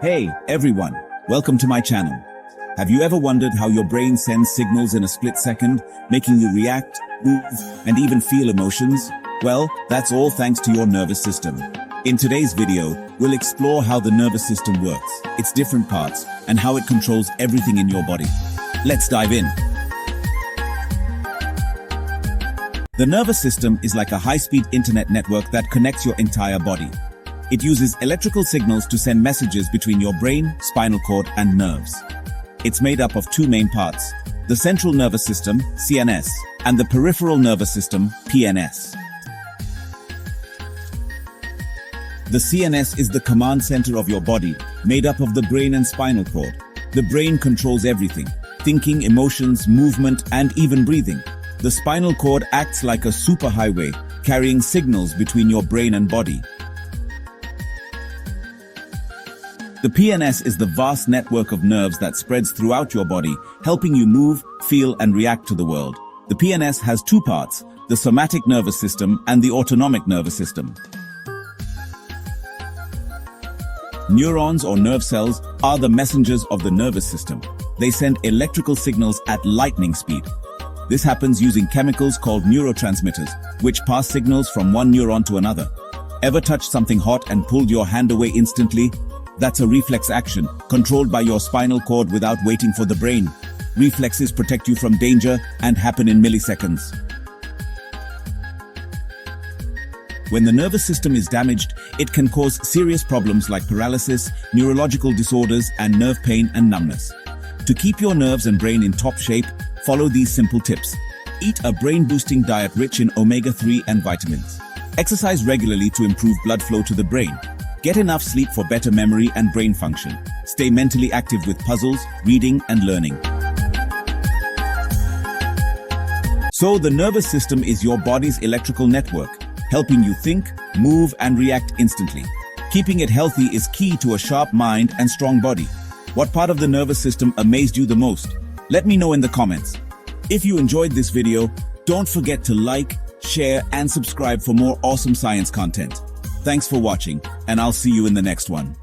Hey, everyone. Welcome to my channel. Have you ever wondered how your brain sends signals in a split second, making you react, move, and even feel emotions? Well, that's all thanks to your nervous system. In today's video, we'll explore how the nervous system works, its different parts, and how it controls everything in your body. Let's dive in. The nervous system is like a high-speed internet network that connects your entire body. It uses electrical signals to send messages between your brain, spinal cord, and nerves. It's made up of two main parts: the central nervous system, CNS, and the peripheral nervous system, PNS. The CNS is the command center of your body, made up of the brain and spinal cord. The brain controls everything: thinking, emotions, movement, and even breathing. The spinal cord acts like a superhighway, carrying signals between your brain and body. The PNS is the vast network of nerves that spreads throughout your body, helping you move, feel, and react to the world. The PNS has two parts: the somatic nervous system and the autonomic nervous system. Neurons, or nerve cells, are the messengers of the nervous system. They send electrical signals at lightning speed. This happens using chemicals called neurotransmitters, which pass signals from one neuron to another. Ever touched something hot and pulled your hand away instantly? That's a reflex action, controlled by your spinal cord without waiting for the brain. Reflexes protect you from danger and happen in milliseconds. When the nervous system is damaged, it can cause serious problems like paralysis, neurological disorders, and nerve pain and numbness. To keep your nerves and brain in top shape, follow these simple tips. Eat a brain-boosting diet rich in omega-3 and vitamins. Exercise regularly to improve blood flow to the brain. Get enough sleep for better memory and brain function. Stay mentally active with puzzles, reading, and learning. So, the nervous system is your body's electrical network, helping you think, move, and react instantly. Keeping it healthy is key to a sharp mind and strong body. What part of the nervous system amazed you the most? Let me know in the comments. If you enjoyed this video, don't forget to like, share, and subscribe for more awesome science content. Thanks for watching, and I'll see you in the next one.